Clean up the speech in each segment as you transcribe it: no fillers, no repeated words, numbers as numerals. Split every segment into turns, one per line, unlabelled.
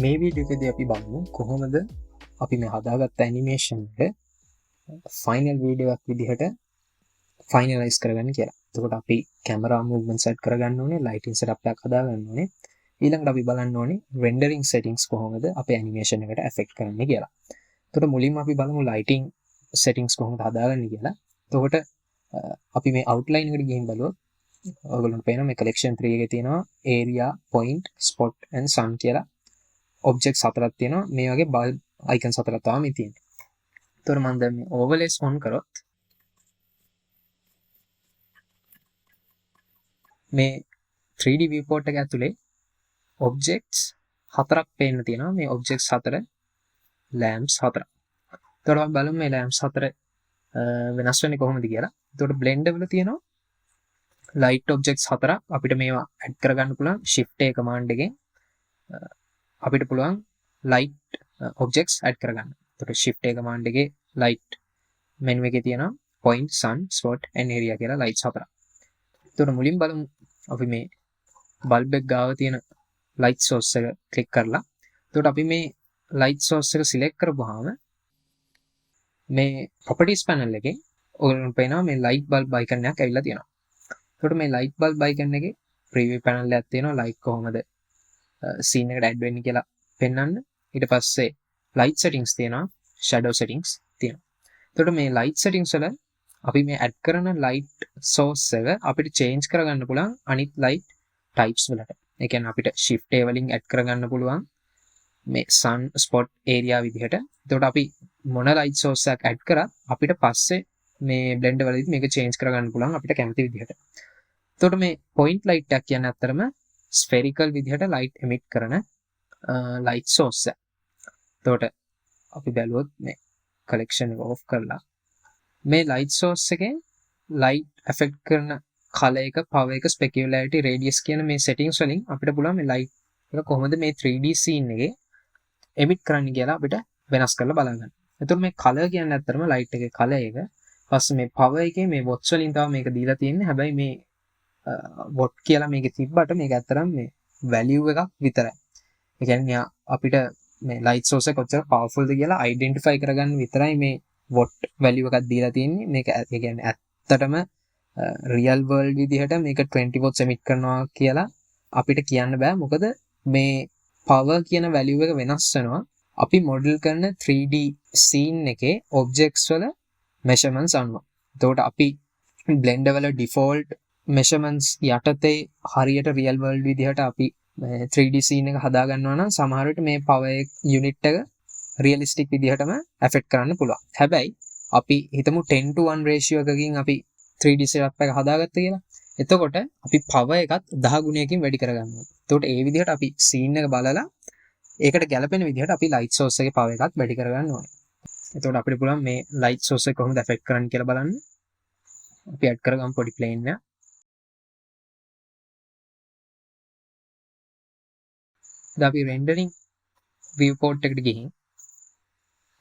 මේ වීඩියෝ එකේදී අපි බලමු කොහොමද අපි මේ හදාගත්ත ඇනිමේෂන් එක ෆයිනල් වීඩියෝ එකක් විදිහට ෆයිනලයිස් කරගන්න කියලා. එතකොට අපි කැමරා මූව්මන්ට් සෙට් කරගන්න ඕනේ, ලයිටින් සෙටප් එකක් හදාගන්න ඕනේ. ඊළඟට අපි බලන්න ඕනේ රෙන්ඩරින් සෙටින්ග්ස් කොහොමද අපේ ඇනිමේෂන් එකට ඇෆෙක්ට් කරන්නේ කියලා. එතකොට මුලින්ම අපි බලමු ලයිටින් සෙටින්ග්ස් කොහොමද හදාගන්නේ කියලා. එතකොට අපි මේ අවුට්ලයින් එකට ගිහින් බලුවොත් ඔයගොල්ලන්ට පේනවා මේ කලෙක්ෂන් 3 එකේ තියෙනවා ඒරියා, පොයින්ට්, ස්පොට් ඇන්ඩ් සන් කියලා ඔබ්ජෙක්ට්ස් හතරක් තියෙනවා. මේ වගේ බල්බ් අයිකන්ස් හතරක් තමයි මේ තියෙන්නේ. එතකොට මම දැන් මේ ඕවර්ලේස් ඔන් කරොත් මේ 3D viewport එක ඇතුලේ ඔබ්ජෙක්ට්ස් හතරක් පේන්න තියෙනවා. මේ ඔබ්ජෙක්ට්ස් හතර ලෑම්ප්ස් හතරක්. එතකොට අපි බලමු මේ ලෑම්ප්ස් හතර වෙනස් වෙන්නේ කොහොමද කියලා. එතකොට බ්ලෙන්ඩර් වල තියෙනවා ලයිට් ඔබ්ජෙක්ට්ස් හතරක්. අපිට මේවා ඇඩ් කරගන්න පුළුවන් shift a command එකෙන් අපිට පුළුවන් ලයිට් ඔබ්ජෙක්ට්ස් ඇඩ් කරගන්න. එතකොට shift a command එකේ ලයිට් මෙනු එකේ තියෙනවා point, sun, spot and area කියලා ලයිට්ස් හතරක්. එතකොට මුලින් බලමු අපි මේ බල්බ් එක ගාව තියෙන ලයිට් සෝස් එක ක්ලික් කරලා. එතකොට අපි මේ ලයිට් සෝස් එක සිලෙක්ට් කරපුවාම මේ properties panel එකේ ඔයගොල්ලන්ට පේනවා මේ ලයිට් බල්බ් අයිකන් එකක් ඇවිල්ලා තියෙනවා. එතකොට මේ ලයිට් බල්බ් අයිකන් එකේ preview panel එකක් තියෙනවා ලයිට් කොහොමද scene එකට add වෙන්නේ කියලා පෙන්වන්න. ඊට පස්සේ light settings තියෙනවා, shadow settings තියෙනවා. එතකොට මේ light settings වල අපි මේ add කරන light source එක අපිට change කරගන්න පුළුවන් අනිත් light types වලට. ඒ කියන්නේ අපිට shift a වලින් add කරගන්න පුළුවන් මේ sun, spot, area විදිහට. එතකොට අපි මොන light source එකක් add කරත් අපිට පස්සේ මේ blender වලදී මේක change කරගන්න පුළුවන් අපිට කැමති විදිහට. එතකොට මේ point light එකක් කියන්නේ අත්‍තරම spherical විදිහට light emit කරන light source එක. එතකොට අපි බැලුවොත් මේ collection එක off කරලා මේ light source එකෙන් light affect කරන color එක, power එක, specularity, radius කියන මේ settings වලින් අපිට පුළුවන් මේ light එක කොහොමද මේ 3D scene එකේ emit කරන්න කියලා අපිට වෙනස් කරලා බලන්න. එතකොට මේ color කියන්නේ ඇත්තටම light එකේ color එක. ඊපස්සේ මේ power එකේ මේ watts වලින් තමයි මේක දීලා තියෙන්නේ. හැබැයි මේ watt කියලා මේකේ තිබ්බට මේක ඇත්තටම මේ value එකක් විතරයි. ඒ කියන්නේ අපිට මේ light source එක කොච්චර powerful ද කියලා identify කරගන්න විතරයි මේ watt value එකක් දීලා තියෙන්නේ. මේක ඒ කියන්නේ ඇත්තටම real world විදිහට මේක 20 watts emit කරනවා කියලා අපිට කියන්න බෑ. මොකද මේ power කියන value එක වෙනස් වෙනවා අපි model කරන 3D scene එකේ objects වල measurements අනුව. එතකොට අපි blender වල default measurements යටතේ හරියට real world විදිහට අපි 3D scene එක හදා ගන්නවා නම් සමහර විට මේ power unit එක realistic විදිහටම affect කරන්න පුළුවන්. හැබැයි අපි හිතමු 10:1 ratio එකකින් අපි 3D setup එක හදාගත්තා කියලා. එතකොට අපි power එකත් 10 ගුණයකින් වැඩි කරගන්නවා. එතකොට ඒ විදිහට අපි scene එක බලලා ඒකට ගැලපෙන විදිහට අපි light source එකේ power එකත් වැඩි කරගන්න ඕනේ. එතකොට අපිට පුළුවන් මේ light source එක කොහොමද affect කරන්නේ කියලා බලන්න. අපි add කරගමු පොඩි plane එක. දැන් අපි rendering viewport එකට ගිහින්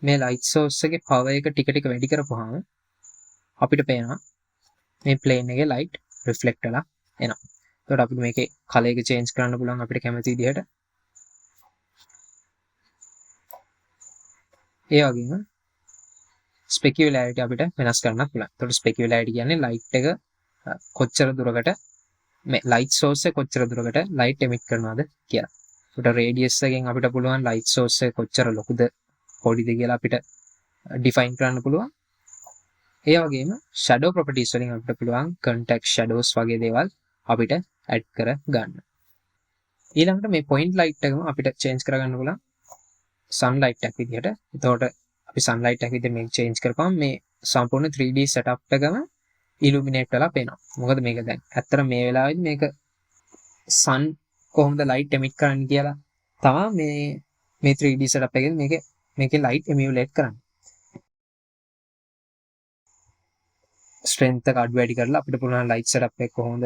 මේ light source එකේ power එක ටික ටික වැඩි කරපුවාම අපිට පේනවා මේ plane එකේ light reflect වෙලා එනවා. එතකොට අපිට මේකේ color එක change කරන්න පුළුවන් අපිට කැමති විදිහට. ඒ වගේම specularity අපිට වෙනස් කරන්නත් පුළුවන්. එතකොට specularity කියන්නේ light එක කොච්චර දුරකට මේ light source එක කොච්චර දුරකට light emit කරනවද කියලා. එතකොට radius එකෙන් අපිට පුළුවන් light source එක කොච්චර ලොකුද පොඩිද කියලා අපිට define කරන්න පුළුවන්. ඒ වගේම shadow properties වලින් අපිට පුළුවන් contact shadows වගේ දේවල් අපිට add කර ගන්න. ඊළඟට මේ point light එකම අපිට change කරගන්න පුළුවන් sunlight එකක් විදිහට. එතකොට අපි sunlight එකක් විදිහට මේක change කරපුවම මේ සම්පූර්ණ 3D setup එකම illuminate වෙලා පේනවා. මොකද මේක දැන් ඇත්තට මේ වෙලාවේදී මේක sun කොහොමද light emit කරන්නේ කියලා තමයි මේ 3D setup එකෙන් මේකේ light emulate කරන්නේ. strength එක අඩු වැඩි කරලා අපිට පුළුවන් light setup එක කොහොමද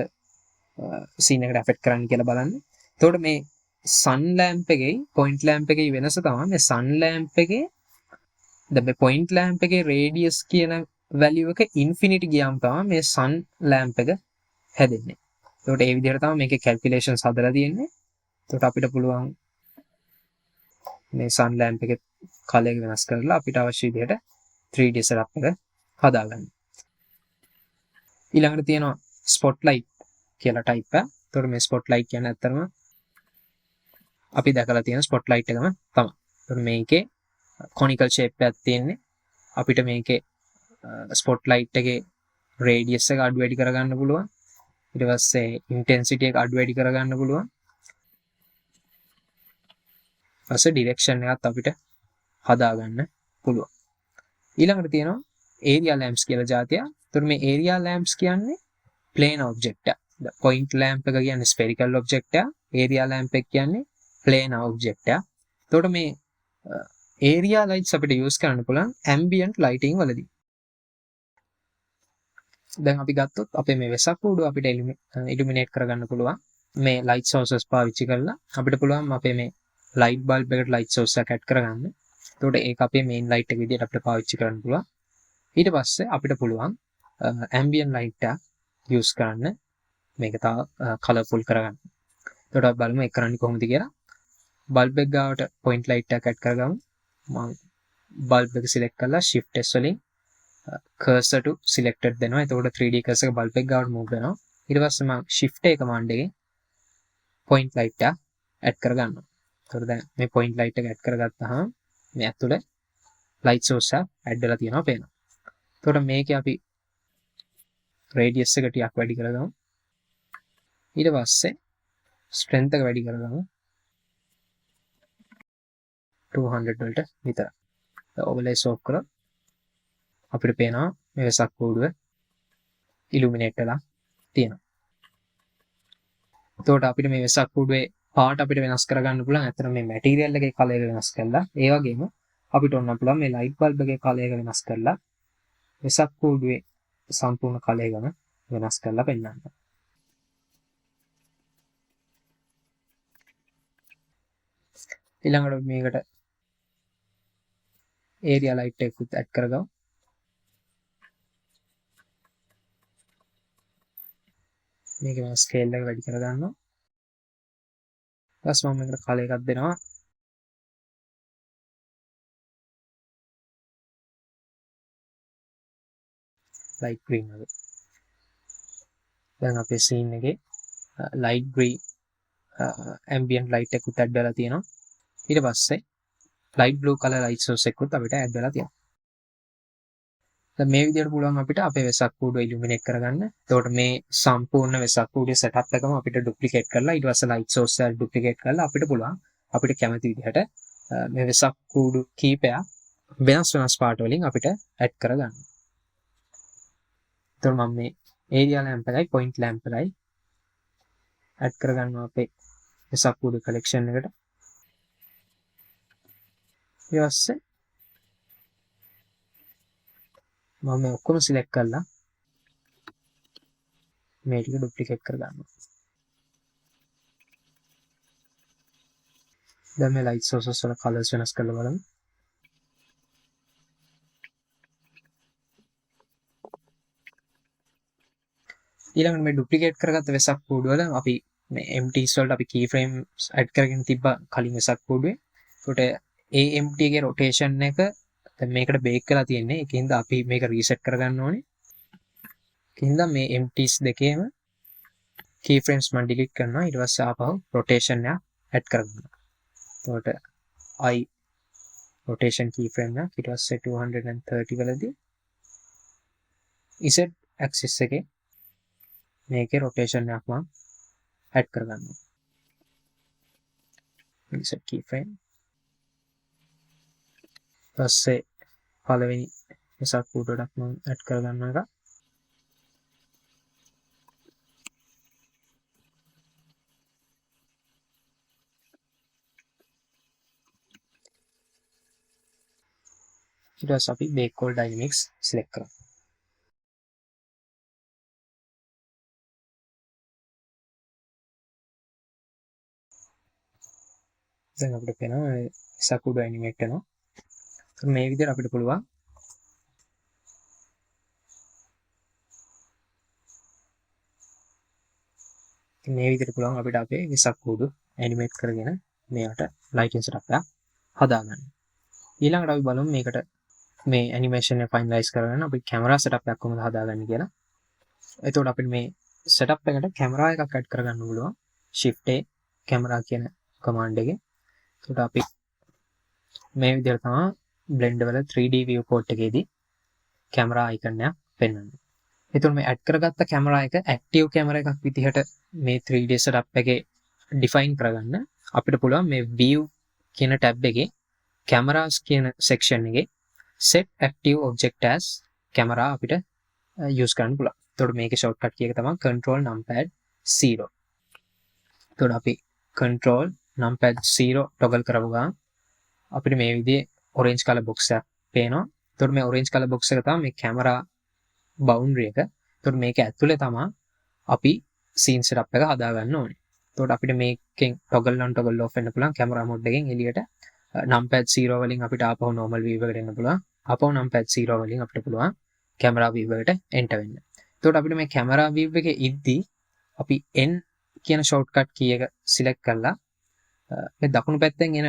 scene එකට affect කරන්න කියලා බලන්න. එතකොට මේ sun lamp එකේ point lamp එකේ වෙනස තමයි මේ sun lamp එකේ දැන් මේ point lamp එකේ radius කියන value එක infinity ගියාම තමයි මේ sun lamp එක හැදෙන්නේ. එතකොට ඒ විදිහට තමයි මේකේ calculations හදලා තියෙන්නේ. එතකොට අපිට පුළුවන් මේ sun lamp එකේ colour එක වෙනස් කරලා අපිට අවශ්‍ය විදිහට 3D setup එක හදාගන්න. ඊළඟට තියෙනවා spotlight කියලා type එක. ඒතකොට මේ spotlight කියන්නේ ඇත්තටම අපි දැකලා තියෙන spotlight එකම තමයි. ඒතකොට මේකේ conical shape එකක් තියෙන්නේ. අපිට මේකේ spotlight එකේ radius එක අඩු වැඩි කරගන්න පුළුවන්. ඊට පස්සේ intensity එක අඩු වැඩි කරගන්න පුළුවන්. ඊපස්සේ direction එකත් අපිට හදාගන්න පුළුවන්. ඊළඟට තියෙනවා area lamps කියලා જાතිය. ඒතකොට මේ area lamps කියන්නේ plane object එක. point lamp එක කියන්නේ spherical object එක. area lamp එක කියන්නේ plane object එක. එතකොට මේ area lights අපිට use කරන්න පුළුවන් ambient lighting වලදී. දැන් අපි ගත්තොත් අපේ මේ වෙසක් කූඩුව අපිට illuminate කරගන්න පුළුවන් මේ light sources පාවිච්චි කරලා. අපිට පුළුවන් අපේ මේ light bulb එකට light source එකක් add කරගන්න. එතකොට ඒක අපේ main light එක විදිහට අපිට පාවිච්චි කරන්න පුළුවන්. ඊට පස්සේ අපිට පුළුවන් ambient light එක use කරන්න මේක තව colourful කරගන්න. එතකොට අපි බලමු ඒක කරන්නේ කොහොමද කියලා. bulb එක ගාවට point light එකක් add කරගමු. මම bulb එක select කරලා shift S වලින් cursor to selected දෙනවා. එතකොට 3D cursor එක bulb එක ගාවට move වෙනවා. ඊට පස්සේ මම shift A command එකෙන් point light එක add කරගන්නවා. එතකොට දැන් මේ point light එක add කරගත්තාම මේ ඇතුලේ light source එක add වෙලා තියෙනවා පේනවා. එතකොට මේකේ අපි radius එක ටිකක් වැඩි කරගමු. ඊට පස්සේ strength එක වැඩි කරගමු 200 වලට විතර. overlays off කරලා අපිට පේනවා මේ වෙසක් කූඩුව illuminate වෙලා තියෙනවා. එතකොට අපිට මේ වෙසක් කූඩුවේ පාට අපිට වෙනස් කරගන්න පුළුවන්. ඇත්තට මේ material එකේ color එක වෙනස් කරලා ඒ වගේම අපිට ඔන්න පුළුවන් මේ light bulb එකේ color එක වෙනස් කරලා වෙසක් කූඩුවේ සම්පූර්ණ color එකම වෙනස් කරලා පෙන්නන්න. ඊළඟට මේකට area light එකකුත් add කරගමු. මේක මම ස්කේල් එක වැඩි කරගන්නවා. ඊපස්සේ මම මේකට කලර් එකක් දෙනවා. light green වගේ. දැන් අපේ scene එකේ light green ambient light එකකුත් add වෙලා තියෙනවා. ඊට පස්සේ light blue color light source එකකුත් අපිට add වෙලා තියෙනවා. දැන් මේ විදිහට පුළුවන් අපිට අපේ වෙසක් කූඩුව illuminate කරගන්න. එතකොට මේ සම්පූර්ණ වෙසක් කූඩුවේ setup එකම අපිට duplicate කරලා ඊට පස්සේ light source එක duplicate කරලා අපිට පුළුවන් අපිට කැමති විදිහට මේ වෙසක් කූඩු කීපයක් වෙනස් පාට වලින් අපිට add කරගන්න. එතකොට මම මේ area lamp එකයි point lamp එකයි add කරගන්නවා අපේ වෙසක් කූඩු collection එකට. ඊට පස්සේ මම මේ ඔක්කොම select කරලා මේ ටික duplicate කරගන්නවා. දැන් මේ light sources වල colors වෙනස් කරලා බලමු. ඊළඟට මේ duplicate කරගත්ත වෙසක් කූඩු වල අපි මේ empties වලට අපි keyframes add කරගෙන තිබ්බා කලින් වෙසක් කූඩුවේ. ඒකට ඒ empty එකේ rotation එක දැන් මේකට bake වෙලා තියෙන්නේ. ඒකින්ද අපි මේක reset කරගන්න ඕනේ. ඒකින්ද මේ empties දෙකේම keyframes මම delete කරනවා. ඊට පස්සේ ආපහු rotation එක add කරගන්නවා. එතකොට I rotation keyframe එක ඊට පස්සේ 230 වලදී z axis එකේ මේකේ rotation එකක් මම add කරගන්නවා. reset keyframe. පස්සේ පළවෙනි වෙසක් කූඩුවටත් මම add කරගන්නවා එක. ඊට පස්සේ අපි Bakewell Dynamics select කරමු. දැන් අපිට පේනවා වෙසක් කූඩුව animate වෙනවා. මේ විදිහට අපිට පුළුවන් අපිට අපේ වෙසක් කූඩු animate කරගෙන මේකට lighting setup එකක් හදාගන්න. ඊළඟට අපි බලමු මේකට මේ ඇනිමේෂන් එක ෆයිනලයිස් කරගන්න අපි කැමරා සෙටප් එකක් කොහොමද හදාගන්නේ කියලා. එතකොට අපිට මේ සෙටප් එකට කැමරා එකක් ඇඩ් කරගන්න පුළුවන්. shift a කැමරා කියන කමාන්ඩ් එකෙන්. එතකොට අපි මේ විදිහට තමයි Blender වල 3D viewport එකේදී කැමරා අයිකන් එක පෙන්වන්නේ. එතකොට මේ ඇඩ් කරගත්ත කැමරා එක ඇක්ටිව් කැමරා එකක් විදිහට මේ 3D setup එකේ define කරගන්න අපිට පුළුවන් මේ view කියන tab එකේ cameras කියන section එකේ set active object as camera අපිට use කරන්න පුළුවන්. එතකොට මේකේ shortcut key එක තමයි control numpad 0. එතකොට අපි control numpad 0 toggle කරපු ගමන් අපිට මේ විදිහේ orange color box එකක් පේනවා. එතකොට මේ orange color box එක තමයි මේ camera boundary එක. එතකොට මේක ඇතුලේ තමයි අපි scene setup එක හදාගන්න ඕනේ. එතකොට අපිට මේකෙන් toggle on toggle off වෙන්න පුළුවන් camera mode එකෙන් එළියට numpad 0 වලින් අපිට ආපහු normal view එකට එන්න පුළුවන්. ආපහු numpad 0 වලින් අපිට පුළුවන් camera view එකට enter වෙන්න. එතකොට අපිට මේ camera view එකේ ඉද්දී අපි n කියන shortcut key එක select කරලා මේ දකුණු පැත්තෙන් එන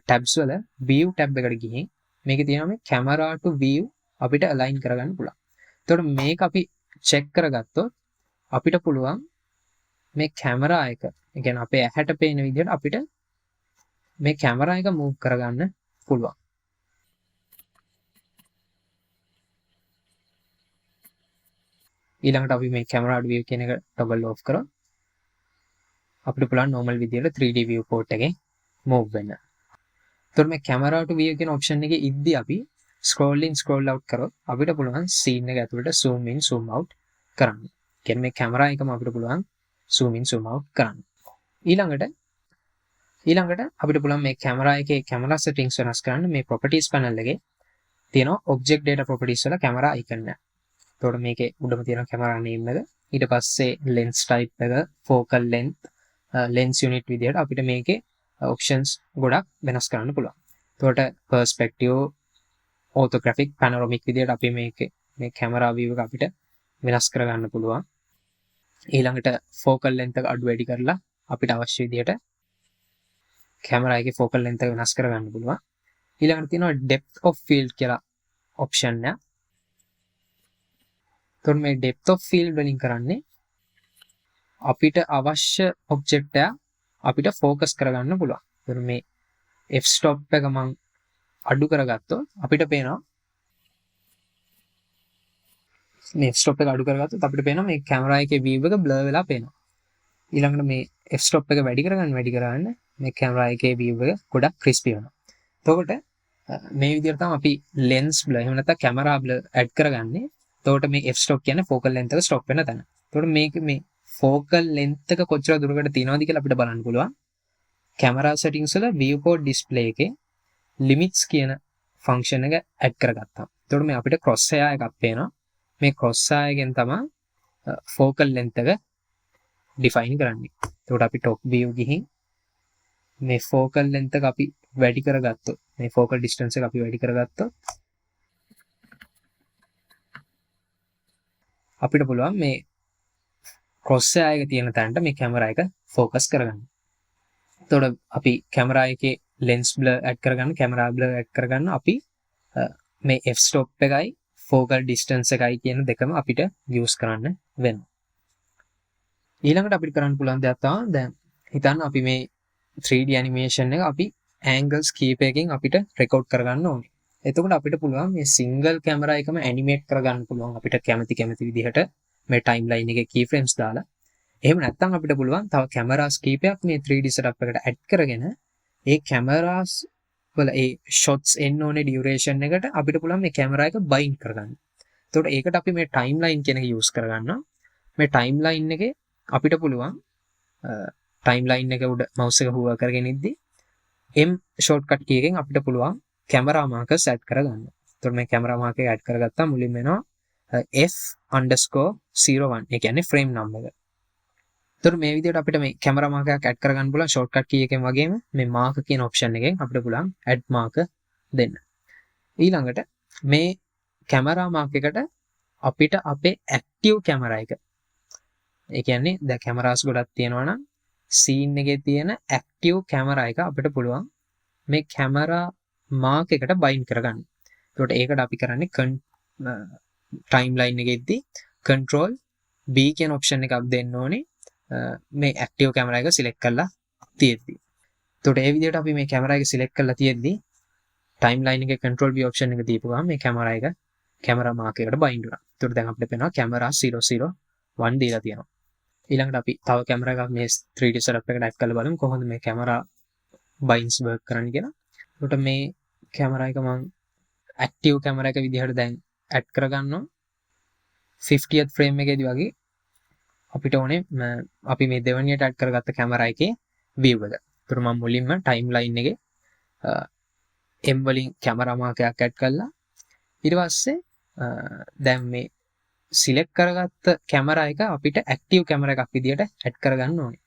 tabs වල view tab එකට ගිහින් මේකේ තියෙනවා මේ camera to view අපිට align කරගන්න පුළුවන්. එතකොට මේක අපි check කරගත්තොත් අපිට පුළුවන් මේ කැමරා එක, ඒ කියන්නේ අපේ ඇහැට පේන විදිහට අපිට මේ කැමරා එක move කරගන්න පුළුවන්. ඊළඟට අපි මේ camera view කියන එක toggle off කරොත් අපිට පුළුවන් normal විදිහට 3D viewport එකේ move වෙන්න. එතකොට මේ camera to view කියන option එකේ ඉද්දි අපි scroll in scroll out කරොත් අපිට පුළුවන් scene එක ඇතුළට zoom in zoom out කරන්න. කියන්නේ මේ කැමරා එකම අපිට පුළුවන් zoom in zoom out කරන්න. ඊළඟට අපිට පුළුවන් මේ කැමරා එකේ camera settings වෙනස් කරන්න මේ properties panel එකේ තියෙනවා object data properties වල camera icon එක. එතකොට මේකේ උඩම තියෙන camera name එක, ඊට පස්සේ lens type එක, focal length, lens unit විදිහට අපිට මේකේ options ගොඩක් වෙනස් කරන්න පුළුවන්. එතකොට perspective, orthographic, panoramic විදිහට අපි මේකේ මේ camera view එක අපිට වෙනස් කරගන්න පුළුවන්. ඊළඟට focal length එක අඩු වැඩි කරලා අපිට අවශ්‍ය විදිහට කැමරා එකේ focal length එක වෙනස් කරගන්න පුළුවන්. ඊළඟට තියෙනවා depth of field කියලා option එක. එතකොට මේ depth of field වලින් කරන්නේ අපිට අවශ්‍ය object එක අපිට focus කරගන්න පුළුවන්. එතකොට මේ f stop එක මම අඩු කරගත්තොත් අපිට පේනවා මේ f stop එක අඩු කරගත්තොත් අපිට පේනවා මේ කැමරා එකේ view එක blur වෙලා පේනවා. ඊළඟට මේ f stop එක වැඩි කරගන්න මේ කැමරා එකේ view එක ගොඩක් crispy වෙනවා. එතකොට මේ විදිහට තමයි අපි lens blur එහෙම නැත්නම් camera blur add කරගන්නේ. එතකොට මේ f stop කියන්නේ focal length එක stop වෙන තැන. එතකොට මේක මේ focal length එක කොච්චර දුරකට තියෙනවද කියලා අපිට බලන්න පුළුවන්. camera settings වල viewport display එකේ limits කියන function එක add කරගත්තා. එතකොට මේ අපිට cross hair එකක් පේනවා. මේ cross hair එකෙන් තමයි focal length එක define කරන්නේ. එතකොට අපි top view ගිහින් මේ focal length එක අපි වැඩි කරගත්තොත්, මේ focal distance එක අපි වැඩි කරගත්තොත් අපිට පුළුවන් මේ cross hair එක තියෙන තැනට මේ කැමරා එක focus කරගන්න. එතකොට අපි කැමරා එකේ lens blur add කරගන්න, camera blur add කරගන්න අපි මේ f stop එකයි focal distance එකයි කියන දෙකම අපිට use කරන්න වෙනවා. ඊළඟට අපිට කරන්න පුළුවන් දෙයක් තමයි දැන් හිතන්න අපි මේ 3D animation එක අපි angles කීපයකින් අපිට record කරගන්න ඕනේ. එතකොට අපිට පුළුවන් මේ single camera එකම animate කරගන්න පුළුවන් අපිට කැමති විදිහට මේ timeline එකේ keyframes දාලා. එහෙම නැත්නම් අපිට පුළුවන් තව cameras කීපයක් මේ 3D setup එකට add කරගෙන ඒ cameras වල ඒ shots එන්න ඕනේ duration එකට අපිට පුළුවන් මේ camera එක bind කරගන්න. එතකොට ඒකට අපි මේ timeline කියන එක use කරගන්නවා. මේ timeline එකේ අපිට පුළුවන් timeline එක උඩ mouse එක හුවා කරගෙන ඉද්දි M shortcut key එකෙන් අපිට පුළුවන් camera markers add කරගන්න. එතකොට මේ camera marker එක add කරගත්තා මුලින්ම එනවා f_01 ඒ කියන්නේ frame number එක. එතකොට මේ විදිහට අපිට මේ camera marker එකක් add කරගන්න පුළුවන් shortcut key එකෙන් වගේම මේ marker කියන option එකෙන් අපිට පුළුවන් add marker දෙන්න. ඊළඟට මේ camera marker එකට අපිට අපේ active camera එක, ඒ කියන්නේ දැන් cameras ගොඩක් තියෙනවා නම් scene එකේ තියෙන active camera එක අපිට පුළුවන් මේ කැමරා මාක් එකට බයින්ඩ් කරගන්න. එතකොට ඒකට අපි කරන්නේ ටයිම්ලයින් එකෙද්දී control B කියන ඔප්ෂන් එකක් දෙන්න ඕනේ මේ ඇක්ටිව් කැමරා එක සිලෙක්ට් කරලා තියෙද්දි. එතකොට ඒ විදිහට අපි මේ කැමරා එක සිලෙක්ට් කරලා තියෙද්දි ටයිම්ලයින් එකේ control B ඔප්ෂන් එක දීපු ගමන් මේ කැමරා එක කැමරා මාක් එකට බයින්ඩ් වුණා. එතකොට දැන් අපිට පේනවා කැමරා 001 දීලා තියෙනවා. ඊළඟට අපි තව කැමරා එකක් මේ 3D setup එකට ඇඩ් කරලා බලමු කොහොමද මේ කැමරා බයින්ඩ්ස් වර්ක් කරන්නේ කියලා. එතකොට මේ කැමරා එක මම ඇක්ටිව් කැමරා එක විදිහට දැන් ඇඩ් කරගන්නවා 50th ෆ්‍රේම් එකේදී වගේ අපිට ඕනේ අපි මේ දෙවනියට ඇඩ් කරගත්ත කැමරා එකේ view එක. ඒතර මම මුලින්ම ටයිම්ලයින් එකේ M වලින් කැමරා මාකයක් ඇඩ් කළා. ඊට පස්සේ දැන් මේ සිලෙක්ට් කරගත්ත කැමරා එක අපිට ඇක්ටිව් කැමරා එකක් විදිහට ඇඩ් කරගන්න ඕනේ.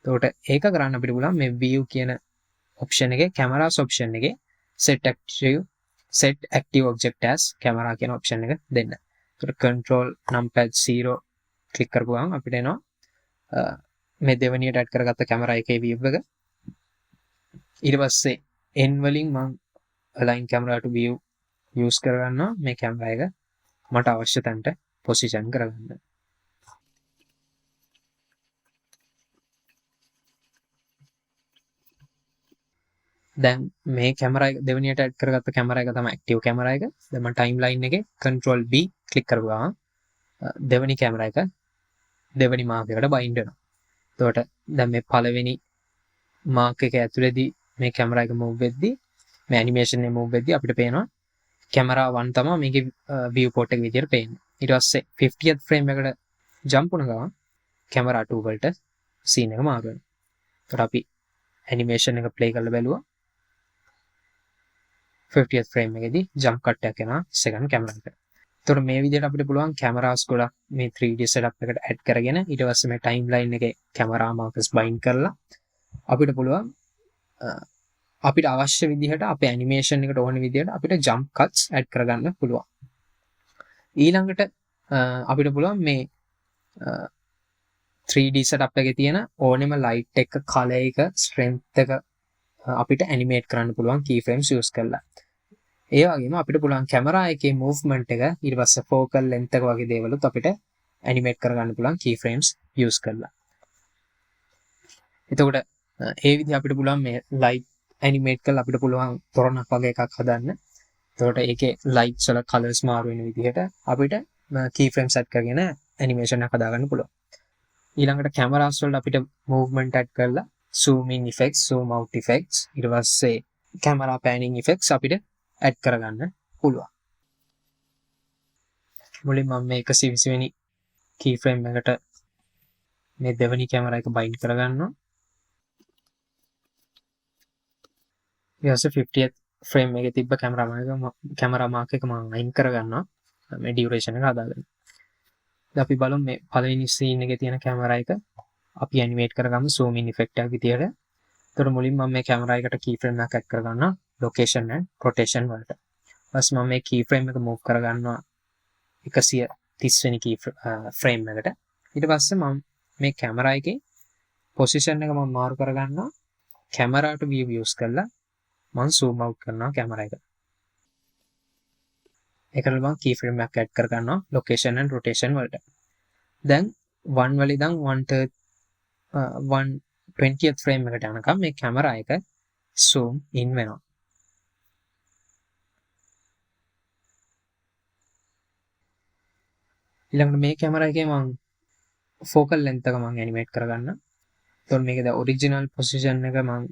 එතකොට ඒක කරන්න අපිට පුළුවන් මේ view කියන ඔප්ෂන් එකේ cameras ඔප්ෂන් එකේ set active object as camera කියන ඔප්ෂන් එක දෙන්න. එතකොට control numpad 0 ක්ලික් කරපුවාම අපිට එනවා මේ දෙවනියට ඇඩ් කරගත්ත කැමරා එකේ view එක. ඊට පස්සේ n වලින් මම align camera to view use කරගන්නවා මේ කැමරා එක මට අවශ්‍ය තැනට පොසිෂන් කරගන්න. දැන් මේ කැමරා එක දෙවෙනියට ඇඩ් කරගත්ත කැමරා එක තමයි ඇක්ටිව් කැමරා එක. දැන් මම ටයිම්ලයින් එකේ control B ක්ලික් කරපුවාම දෙවෙනි කැමරා එක දෙවෙනි මාක් එකට බයින්ඩ් වෙනවා. එතකොට දැන් මේ පළවෙනි මාක් එක ඇතුළේදී මේ කැමරා එක මූව් වෙද්දී මේ ඇනිමේෂන් එක මූව් වෙද්දී අපිට පේනවා කැමරා 1 තමයි මේකේ view port එක විදියට පේන්නේ. ඊට පස්සේ 50th ෆ්‍රේම් එකට ජම්ප් වුණ ගමන් කැමරා 2 වලට සීන් එක මාරු වෙනවා. එතකොට අපි ඇනිමේෂන් එක ප්ලේ කරලා බැලුවා 50th ෆ්‍රේම් එකේදී ජම්ප් කට් එකක් එනවා සෙකන්ඩ් කැමරා එකට. එතකොට මේ විදිහට අපිට පුළුවන් කැමරාස් ගොඩක් මේ 3D setup එකට ඇඩ් කරගෙන ඊට පස්සේ මේ ටයිම්ලයින් එකේ කැමරා මාකර්ස් බයින්ඩ් කරලා අපිට පුළුවන් අපිට අවශ්‍ය විදිහට අපේ ඇනිමේෂන් එකට ඕන විදිහට අපිට ජම්ප් කට්ස් ඇඩ් කරගන්න පුළුවන්. ඊළඟට අපිට පුළුවන් මේ 3D setup එකේ තියෙන ඕනෙම light එක, color එක, strength එක අපිට animate කරන්න පුළුවන් keyframes use කරලා. ඒ වගේම අපිට පුළුවන් කැමරා එකේ movement එක ඊට පස්සේ focal length එක වගේ දේවලුත් අපිට animate කරගන්න පුළුවන් keyframes use කරලා. එතකොට ඒ විදිහ අපිට පුළුවන් මේ light animate කරලා අපිට පුළුවන් තොරණක් වගේ එකක් හදන්න. එතකොට ඒකේ lights වල colors මාරු වෙන විදිහට අපිට keyframes set කරගෙන animation එකක් හදාගන්න පුළුවන්. ඊළඟට cameras වලට අපිට movement add කරලා zoom in effects, zoom out effects ඊට පස්සේ camera panning effects අපිට add කරගන්න පුළුවන්. මුලින් මම මේ 120 වෙනි keyframe එකට මේ දෙවෙනි කැමරා එක bind කරගන්නවා. ඊට පස්සේ 50th frame එකේ තිබ්බ කැමරා මාක් එක මම අයින් කරගන්නවා මේ duration එක හදාගන්න. දැන් අපි බලමු මේ පළවෙනි scene එකේ තියෙන කැමරා එක අපි animate කරගමු zoom in effect එකක් විදියට. එතකොට මුලින් මම මේ කැමරා එකට keyframe එකක් add කරගන්නවා location and rotation වලට. ඊපස්සේ මම මේ keyframe එක move කරගන්නවා 130 වෙනි frame එකට. ඊට පස්සේ මම මේ කැමරා එකේ position එක මම මාරු කරගන්නවා camera to view use කරලා මම zoom out කරනවා කැමරා එක. ඒකට මම keyframe එකක් add කරගන්නවා location and rotation වලට. දැන් 1 වල ඉඳන් 120th frame එකට යනකම් මේ කැමරා එක zoom in වෙනවා. ඊළඟට මේ කැමරා එකේ මම focal length එක මම animate කරගන්න. එතකොට මේකේ දැන් original position එක මම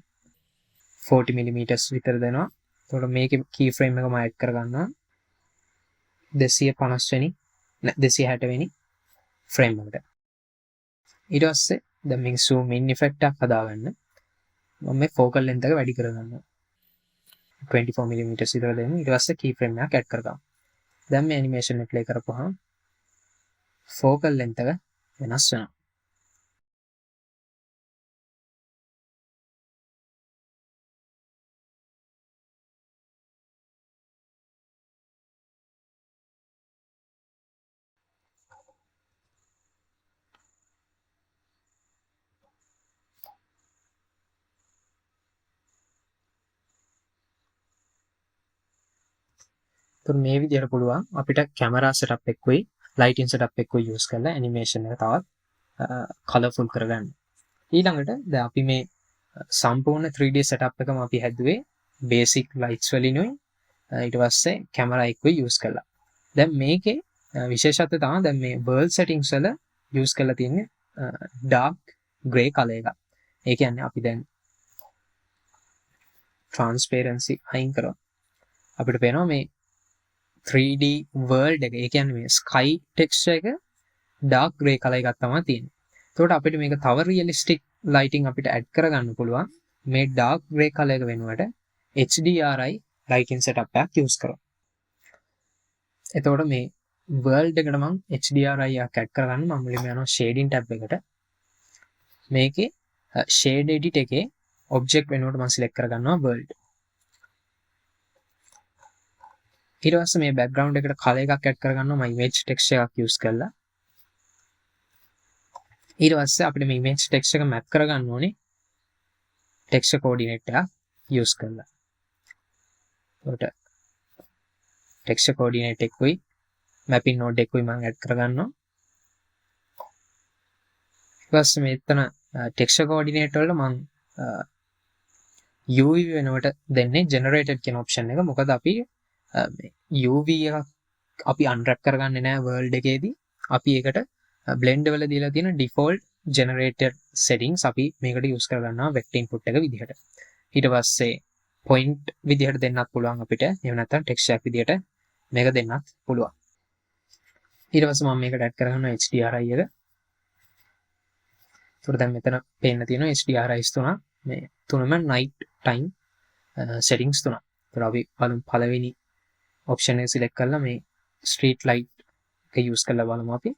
40 mm විතර දෙනවා. එතකොට මේකේ keyframe එක මම add කරගන්නවා 250 වෙනි 260 වෙනි frame එකට. ඊට පස්සේ දැන් මේක zoom in effect එකක් හදාගන්න මම මේ focal length එක වැඩි කරගන්නවා 24 mm විතර දෙන්න. ඊට පස්සේ keyframe එකක් add කරගමු. දැන් මේ animation එක play කරපුවාම focal length එක වෙනස් වෙනවා. එතකොට මේ විදිහට පුළුවන් අපිට camera setup එකකුයි lighting setup එකකුයි use කරලා animation එක තවත් colourful කරගන්න. ඊළඟට දැන් අපි මේ සම්පූර්ණ 3D setup එකම අපි හැදුවේ basic lights වලිනුයි ඊට පස්සේ කැමරා එකකුයි use කරලා. දැන් මේකේ විශේෂත්වය තමයි දැන් මේ world settings වල use කරලා තියෙන්නේ dark grey color එකක්. ඒ කියන්නේ අපි දැන් transparency අයින් කරා. අපිට පේනවා මේ 3D world එක. ඒ කියන්නේ මේ sky texture එක dark grey color එකක් තමයි තියෙන්නේ. එතකොට අපිට මේක තව realistic lighting අපිට add කරගන්න පුළුවන් මේ dark grey color එක වෙනුවට HDRI lighting setup එකක් use කරා. එතකොට මේ world එකට මම HDRI එකක් add කරගන්න මම මුලින්ම යනවා shading tab එකට. මේකේ shade edit එකේ object වෙනුවට මම select කරගන්නවා world. ඊට පස්සේ මේ background එකට color එකක් add කරගන්නවා මම image texture එකක් use කරලා. ඊට පස්සේ අපිට මේ image texture එක map කරගන්න ඕනේ texture coordinate එක use කරලා. එතකොට texture coordinate එකකුයි mapping node එකකුයි මම add කරගන්නවා. ඊට පස්සේ මෙතන texture coordinate වලට මම UV වෙනුවට දෙන්නේ generated කියන option එක. මොකද අපි UV එක අපි unwrap කරගන්නේ නැහැ world එකේදී. අපි ඒකට blend වල දීලා තියෙන default generated settings අපි මේකට use කරගන්නවා vector input එක විදිහට. ඊට පස්සේ point විදිහට දෙන්නත් පුළුවන් අපිට. එහෙම නැත්නම් texture එක විදිහට මේක දෙන්නත් පුළුවන්. ඊට පස්සේ මම මේකට add කරගන්නවා HDRI එක. ඒකට දැන් මෙතන පේන්න තියෙනවා HDRIs තුනක්. මේ තුනම night time settings තුනක්. ඒකට අපි පළවෙනි option එක select කරලා මේ street light එක use කරලා බලමු අපි.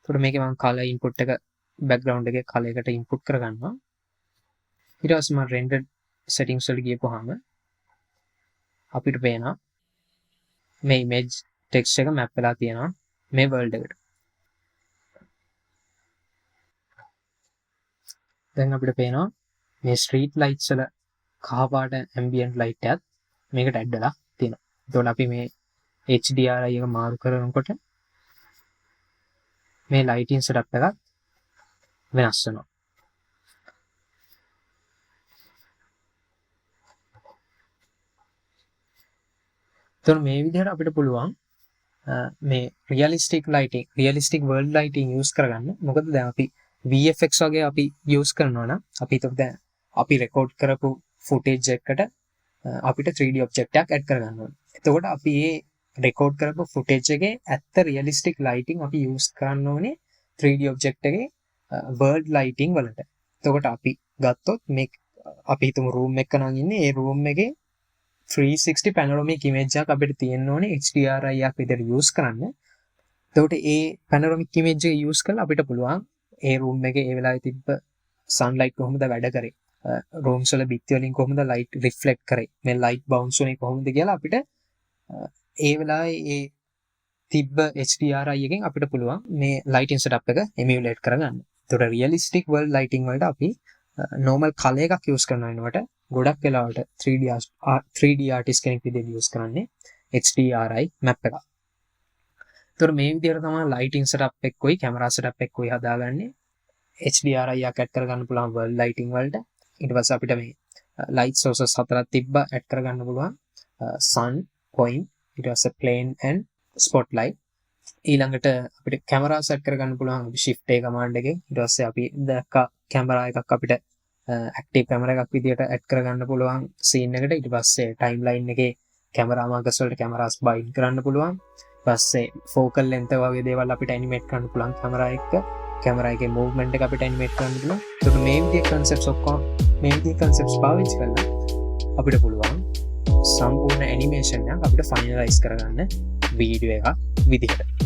ඒකට මේකේ මම color input එක background එකේ color එකට input කරගන්නවා. ඊට පස්සේ මම render settings වල ගියපුවාම අපිට පේනවා මේ image text එක map වෙලා තියෙනවා මේ world එකට. දැන් අපිට පේනවා මේ street lights වල කහ පාට ambient light එකත් මේකට add වෙලා තියෙනවා. එතකොට අපි මේ HDRI එක මාරු කරනකොට මේ lighting setup එකත් වෙනස් වෙනවා. එතකොට මේ විදිහට අපිට පුළුවන් මේ realistic world lighting use කරගන්න. මොකද දැන් අපි VFX වගේ අපි use කරනවා නම් අපි හිතමු දැන් අපි record කරපු footage එකකට අපිට 3D object එකක් add කරගන්න ඕනේ. එතකොට අපි මේ record කරපු footage එකේ ඇත්ත realistic lighting අපි use කරන්න ඕනේ 3D object එකේ world lighting වලට. එතකොට අපි ගත්තොත් මේ අපි හිතමු room එක නම් ඉන්නේ ඒ room එකේ 360 panoramic image එකක් අපිට තියෙන්න ඕනේ HDRI එකක් විදිහට use කරන්න. එතකොට ඒ panoramic image එක use කරලා අපිට පුළුවන් ඒ room එකේ ඒ වෙලාවේ තිබ්බ sunlight කොහොමද වැඩ කරේ? rooms වල බිත්ති වලින් කොහොමද light reflect කරේ? මේ light bounce උනේ කොහොමද කියලා අපිට ඒ වෙලාවේ ඒ තිබ්බ HDRI එකෙන් අපිට පුළුවන් මේ lighting setup එක emulate කරගන්න. ඒතකොට realistic world lighting වලට අපි normal color එකක් use කරනවා වෙනකොට ගොඩක් වෙලාවට 3D artist කෙනෙක් විදිහට use කරන්නේ HDRI map එකක්. ඒතකොට මේ විදිහට තමයි lighting setup එකකුයි camera setup එකකුයි හදාගන්නේ. HDRI එකක් add කරගන්න පුළුවන් world lighting වලට. ඊට පස්සේ අපිට මේ light sources හතරක් තිබ්බා add කරගන්න පුළුවන්. sun, point, ඊට පස්සේ plane and spotlight. ඊළඟට අපිට camera set කරගන්න පුළුවන් shift A command එකෙන්. ඊට පස්සේ අපි දැක්කා camera එකක් අපිට active camera එකක් විදිහට add කරගන්න පුළුවන් scene එකට. ඊට පස්සේ timeline එකේ camera markers වලට cameras bind කරන්න පුළුවන්. ඊට පස්සේ focal length වගේ දේවල් අපිට animate කරන්න පුළුවන් camera එක. camera එකේ movement එක අපිට animate කරන්න පුළුවන්. ඒක මේ විදිහේ concepts ඔක්කොම මේ විදිහේ concepts පාවිච්චි කරලා අපිට පුළුවන් සම්පූර්ණ animation එකක් අපිට finalize කරගන්න වීඩියෝ එකක් විදිහට.